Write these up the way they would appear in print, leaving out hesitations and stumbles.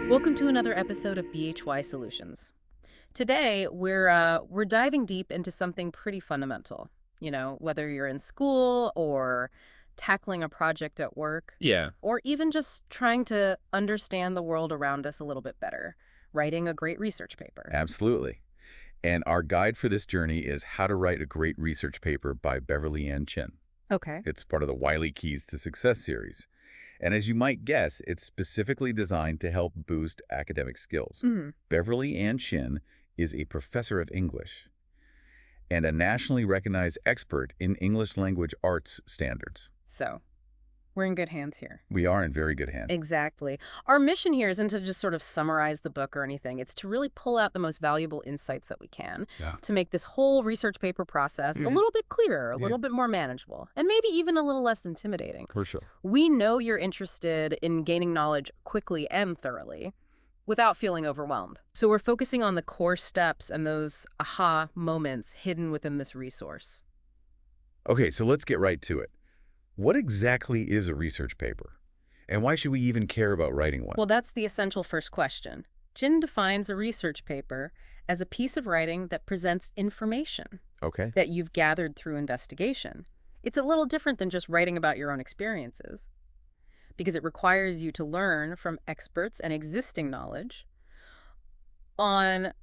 Welcome to another episode of BHY Solutions. Today, we're diving deep into something pretty fundamental. Whether you're in school or tackling a project at work, Yeah, or even just trying to understand the world around us a little bit better, writing a great research paper. absolutely. And our guide for this journey is How to Write a Great Research Paper by Beverly Ann Chin. Okay. It's part of the Wiley Keys to Success series. And as you might guess, it's specifically designed to help boost academic skills. Mhm. Beverly Ann Chin is a professor of English and a nationally recognized expert in English language arts standards. So, we're in good hands here. We are in very good hands. Exactly. Our mission here isn't to just sort of summarize the book or anything. It's to really pull out the most valuable insights that we can Yeah. to make this whole research paper process a little bit clearer, a little bit more manageable, and maybe even a little less intimidating. For sure. We know you're interested in gaining knowledge quickly and thoroughly without feeling overwhelmed. So we're focusing on the core steps and those aha moments hidden within this resource. Okay, so let's get right to it. What exactly is a research paper? And why should we even care about writing one? Well, that's the essential first question. Jin defines a research paper as a piece of writing that presents information Okay. that you've gathered through investigation. It's a little different than just writing about your own experiences because it requires you to learn from experts and existing knowledge on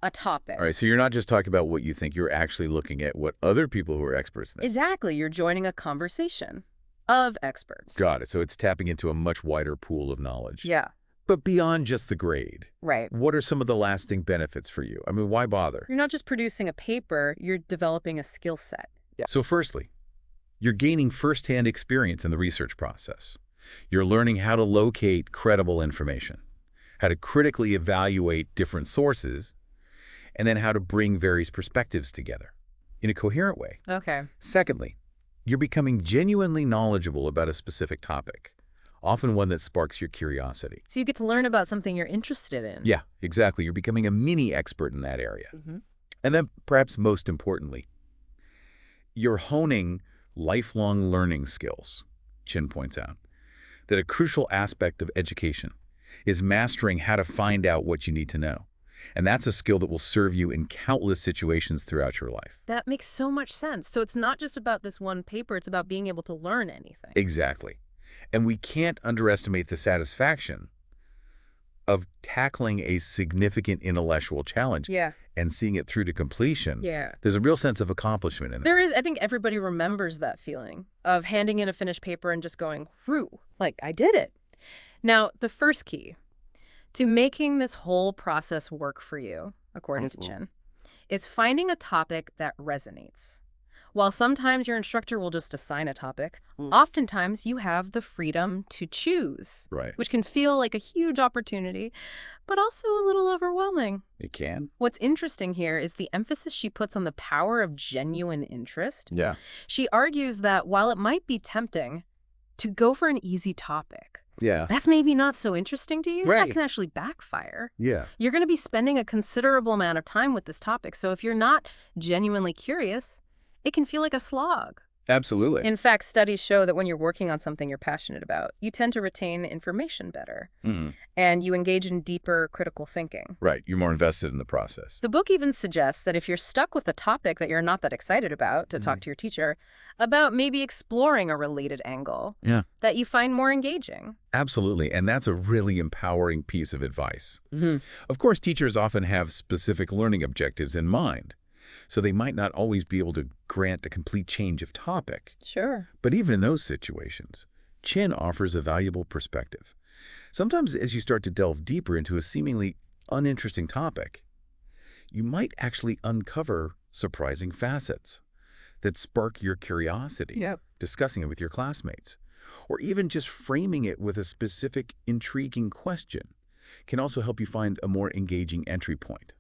a topic. All right, so you're not just talking about what you think, you're actually looking at what other people who are experts in this. Exactly. You're joining a conversation of experts. Got it. So it's tapping into a much wider pool of knowledge. Yeah, But beyond just the grade, right. what are some of the lasting benefits for you? I mean, why bother? You're not just producing a paper, you're developing a skill set. So firstly, you're gaining firsthand experience in the research process. You're learning how to locate credible information, how to critically evaluate different sources, and then how to bring various perspectives together in a coherent way. Okay. Secondly, you're becoming genuinely knowledgeable about a specific topic, often one that sparks your curiosity. So you get to learn about something you're interested in. Yeah, exactly. You're becoming a mini expert in that area. Mm-hmm. And then perhaps most importantly, you're honing lifelong learning skills, Chin points out, that a crucial aspect of education is mastering how to find out what you need to know. And that's a skill that will serve you in countless situations throughout your life. That makes so much sense. So it's not just about this one paper, it's about being able to learn anything. Exactly. And we can't underestimate the satisfaction of tackling a significant intellectual challenge Yeah. and seeing it through to completion. Yeah. There's a real sense of accomplishment in it. There is, I think everybody remembers that feeling of handing in a finished paper and just going, whew, like I did it. Now, the first key to making this whole process work for you, according to Chin, is finding a topic that resonates. While sometimes your instructor will just assign a topic, oftentimes you have the freedom to choose, Right. which can feel like a huge opportunity, but also a little overwhelming. It can? What's interesting here is the emphasis she puts on the power of genuine interest. Yeah. She argues that while it might be tempting to go for an easy topic, Yeah. that's maybe not so interesting to you. Right. That can actually backfire. Yeah. You're going to be spending a considerable amount of time with this topic. So if you're not genuinely curious, it can feel like a slog. Absolutely. In fact, studies show that when you're working on something you're passionate about, you tend to retain information better and you engage in deeper critical thinking. Right. You're more invested in the process. The book even suggests that if you're stuck with a topic that you're not that excited about, to talk to your teacher about maybe exploring a related angle Yeah. that you find more engaging. Absolutely. And that's a really empowering piece of advice. Of course, teachers often have specific learning objectives in mind, so they might not always be able to grant a complete change of topic. Sure. But even in those situations, Chin offers a valuable perspective. Sometimes as you start to delve deeper into a seemingly uninteresting topic, you might actually uncover surprising facets that spark your curiosity, Yep. discussing it with your classmates, or even just framing it with a specific intriguing question can also help you find a more engaging entry point.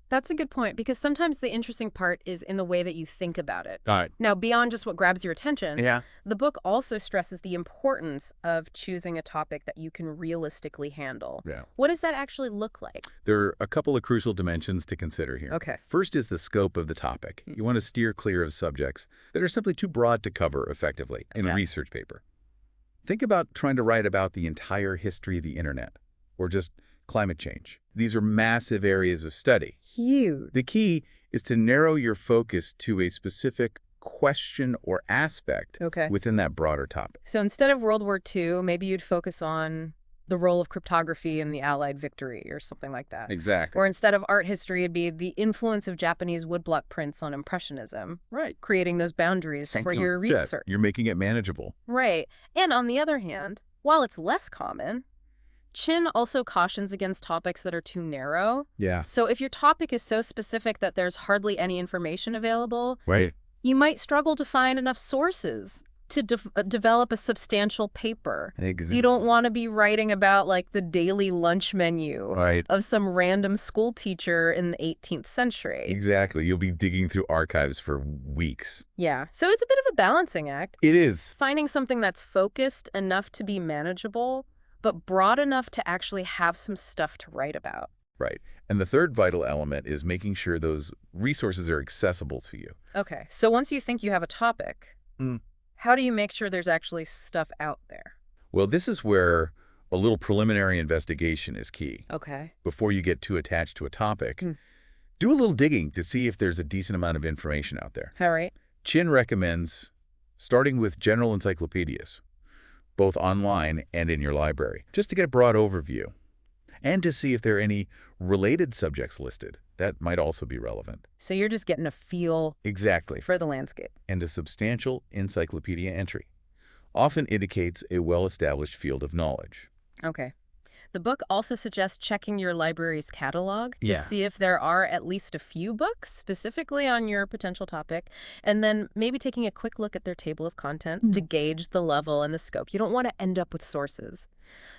That's a good point, because sometimes the interesting part is in the way that you think about it. All right. Now, beyond just what grabs your attention, Yeah. the book also stresses the importance of choosing a topic that you can realistically handle. Yeah. What does that actually look like? There are a couple of crucial dimensions to consider here. Okay. First is the scope of the topic. You want to steer clear of subjects that are simply too broad to cover effectively in a Okay. research paper. Think about trying to write about the entire history of the internet, or just climate change. These are massive areas of study. Huge. The key is to narrow your focus to a specific question or aspect Okay. within that broader topic. So instead of World War II, maybe you'd focus on the role of cryptography in the Allied victory or something like that. Exactly. Or instead of art history, it'd be the influence of Japanese woodblock prints on Impressionism, Right. creating those boundaries Same for thing your with that. research. You're making it manageable. Right. And on the other hand, while it's less common, Chin also cautions against topics that are too narrow. Yeah. So if your topic is so specific that there's hardly any information available, Right. you might struggle to find enough sources to develop a substantial paper. You don't want to be writing about like the daily lunch menu Right. of some random school teacher in the 18th century. Exactly. You'll be digging through archives for weeks. Yeah. So it's a bit of a balancing act. It is. Finding something that's focused enough to be manageable, but broad enough to actually have some stuff to write about. Right. And the third vital element is making sure those resources are accessible to you. Okay. So once you think you have a topic, how do you make sure there's actually stuff out there? Well, this is where a little preliminary investigation is key. Okay. Before you get too attached to a topic, do a little digging to see if there's a decent amount of information out there. All right. Chin recommends starting with general encyclopedias, both online and in your library, just to get a broad overview, and to see if there are any related subjects listed. That might also be relevant. So you're just getting a feel Exactly. for the landscape. And a substantial encyclopedia entry often indicates a well-established field of knowledge. Okay. The book also suggests checking your library's catalog to Yeah. see if there are at least a few books specifically on your potential topic, and then maybe taking a quick look at their table of contents to gauge the level and the scope. You don't want to end up with sources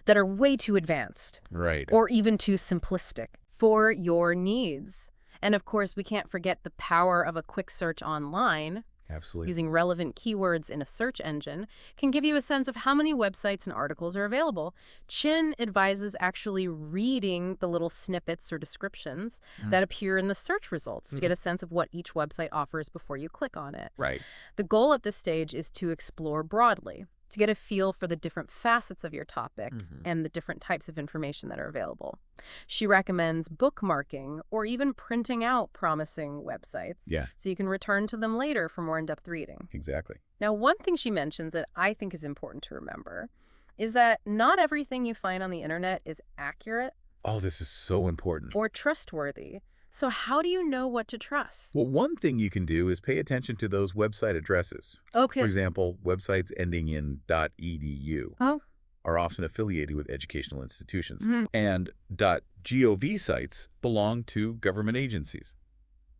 that are way too advanced Right. or even too simplistic for your needs. And of course, we can't forget the power of a quick search online. Absolutely. Using relevant keywords in a search engine can give you a sense of how many websites and articles are available. Chin advises actually reading the little snippets or descriptions that appear in the search results to get a sense of what each website offers before you click on it. Right. The goal at this stage is to explore broadly, to get a feel for the different facets of your topic and the different types of information that are available. She recommends bookmarking or even printing out promising websites so you can return to them later for more in-depth reading. Exactly. Now, one thing she mentions that I think is important to remember is that not everything you find on the internet is accurate Oh, this is so important. or trustworthy. So how do you know what to trust? Well, one thing you can do is pay attention to those website addresses. Okay. For example, websites ending in .edu Oh. are often affiliated with educational institutions, and .gov sites belong to government agencies,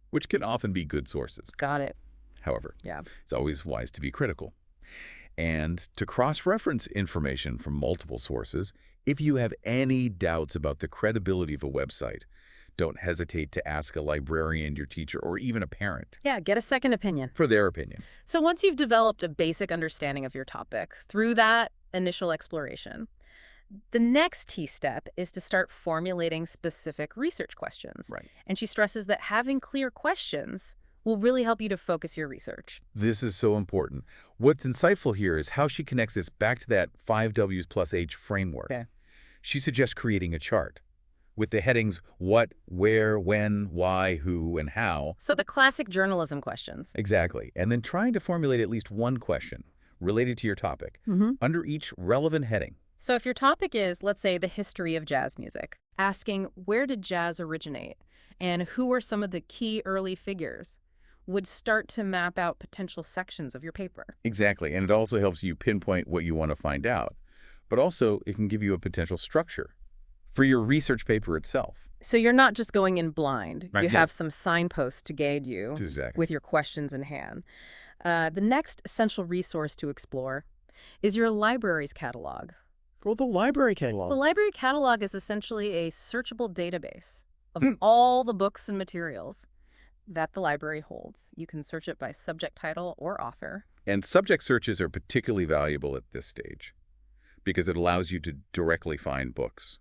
which can often be good sources. Got it. However, Yeah. it's always wise to be critical and to cross-reference information from multiple sources. If you have any doubts about the credibility of a website, don't hesitate to ask a librarian, your teacher, or even a parent Yeah, get a second opinion. for their opinion. So once you've developed a basic understanding of your topic through that initial exploration, the next key step is to start formulating specific research questions. Right. And she stresses that having clear questions will really help you to focus your research. This is so important. What's insightful here is how she connects this back to that 5 Ws plus H framework. Okay. She suggests creating a chart with the headings what, where, when, why, who, and how. So the classic journalism questions. Exactly. And then trying to formulate at least one question related to your topic under each relevant heading. So if your topic is, let's say, the history of jazz music, asking where did jazz originate and who are some of the key early figures would start to map out potential sections of your paper. Exactly. And it also helps you pinpoint what you want to find out. But also, it can give you a potential structure for your research paper itself. So you're not just going in blind. Right, You yeah. have some signposts to guide you Exactly. with your questions in hand. The next essential resource to explore is your library's catalog. Well, the library The catalog. library catalog is essentially a searchable database of all the books and materials that the library holds. You can search it by subject title or author. And subject searches are particularly valuable at this stage because it allows you to directly find books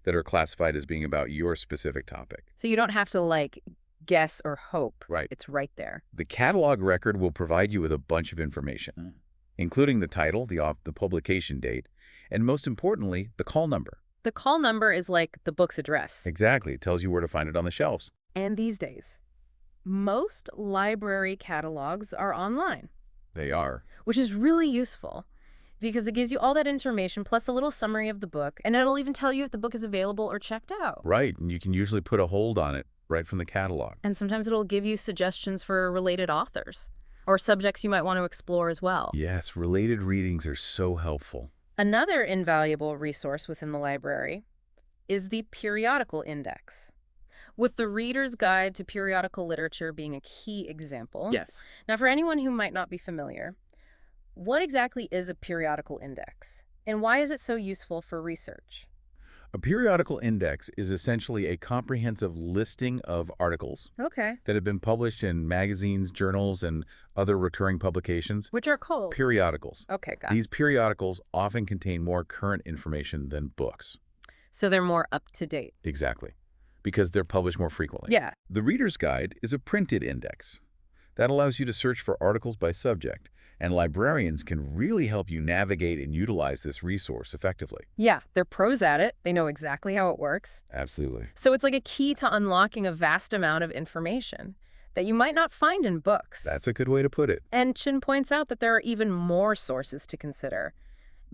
that are classified as being about your specific topic. So you don't have to, like, guess or hope. Right. It's right there. The catalog record will provide you with a bunch of information, including the title, the publication date, and most importantly, the call number. The call number is like the book's address. Exactly. It tells you where to find it on the shelves. And these days, most library catalogs are online, They are. which is really useful because it gives you all that information plus a little summary of the book, and it'll even tell you if the book is available or checked out. Right, and you can usually put a hold on it right from the catalog. And sometimes it'll give you suggestions for related authors or subjects you might want to explore as well. Yes, related readings are so helpful. Another invaluable resource within the library is the periodical index, with the Reader's Guide to Periodical Literature being a key example. Yes. Now, for anyone who might not be familiar, what exactly is a periodical index, and why is it so useful for research? A periodical index is essentially a comprehensive listing of articles Okay. that have been published in magazines, journals, and other recurring publications. Which are called? Periodicals. Okay, got it. These periodicals often contain more current information than books. So they're more up to date. Exactly. Because they're published more frequently. Yeah. The Reader's Guide is a printed index that allows you to search for articles by subject, and librarians can really help you navigate and utilize this resource effectively. Yeah, they're pros at it. They know exactly how it works. Absolutely. So it's like a key to unlocking a vast amount of information that you might not find in books. That's a good way to put it. And Chin points out that there are even more sources to consider.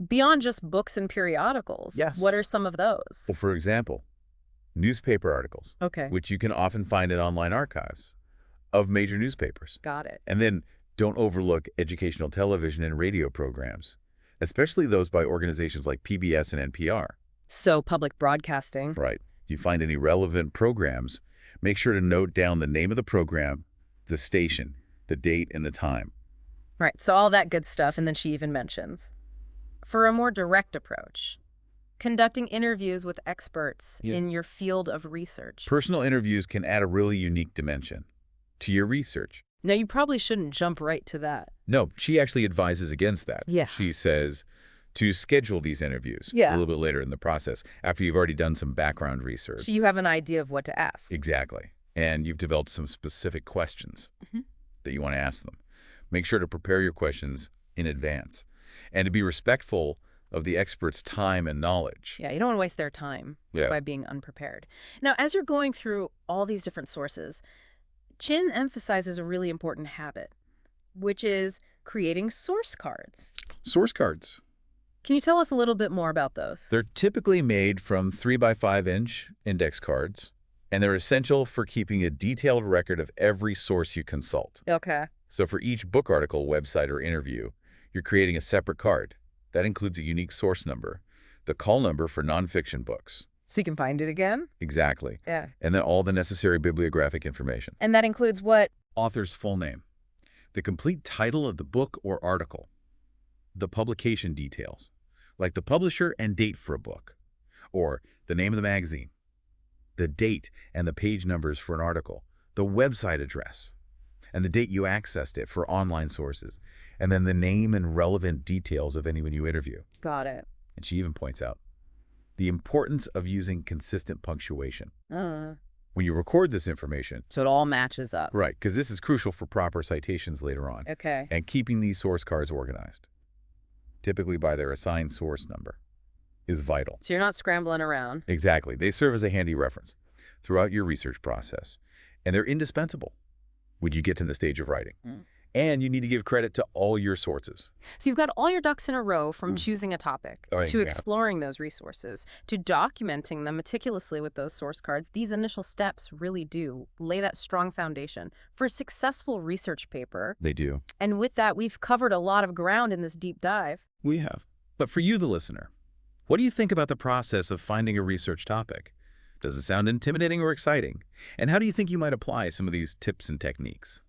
Beyond just books and periodicals. Yes. What are some of those? Well, for example, newspaper articles, Okay. which you can often find in online archives of major newspapers. Got it. And then don't overlook educational television and radio programs, especially those by organizations like PBS and NPR. So public broadcasting. Right. If you find any relevant programs, make sure to note down the name of the program, the station, the date, and the time. Right, so all that good stuff, and then she even mentions, for a more direct approach, conducting interviews with experts in your field of research. Personal interviews can add a really unique dimension to your research. Now, you probably shouldn't jump right to that. No, she actually advises against that. Yeah. She says to schedule these interviews a Yeah. little bit later in the process, after you've already done some background research. So you have an idea of what to ask. Exactly. And you've developed some specific questions that you want to ask them. Make sure to prepare your questions in advance and to be respectful of the expert's time and knowledge. Yeah, you don't want to waste their time by being unprepared. Now, as you're going through all these different sources, Chin emphasizes a really important habit, which is creating source cards. Source cards. Can you tell us a little bit more about those? They're typically made from 3x5-inch index cards, and they're essential for keeping a detailed record of every source you consult. Okay. So for each book article, website, or interview, you're creating a separate card. That includes a unique source number, the call number for nonfiction books. So you can find it again? Exactly. Yeah. And then all the necessary bibliographic information. And that includes what? Author's full name, the complete title of the book or article, the publication details, like the publisher and date for a book, or the name of the magazine, the date and the page numbers for an article, the website address, and the date you accessed it for online sources, and then the name and relevant details of anyone you interview. Got it. And she even points out the importance of using consistent punctuation. When you record this information, So it all matches up. right, because this is crucial for proper citations later on, Okay. and keeping these source cards organized, typically by their assigned source number, is vital. So you're not scrambling around. Exactly. They serve as a handy reference throughout your research process, and they're indispensable when you get to the stage of writing. And you need to give credit to all your sources. So you've got all your ducks in a row from choosing a topic, to exploring those resources, to documenting them meticulously with those source cards. These initial steps really do lay that strong foundation for a successful research paper. They do. And with that, we've covered a lot of ground in this deep dive. We have. But for you, the listener, what do you think about the process of finding a research topic? Does it sound intimidating or exciting? And how do you think you might apply some of these tips and techniques?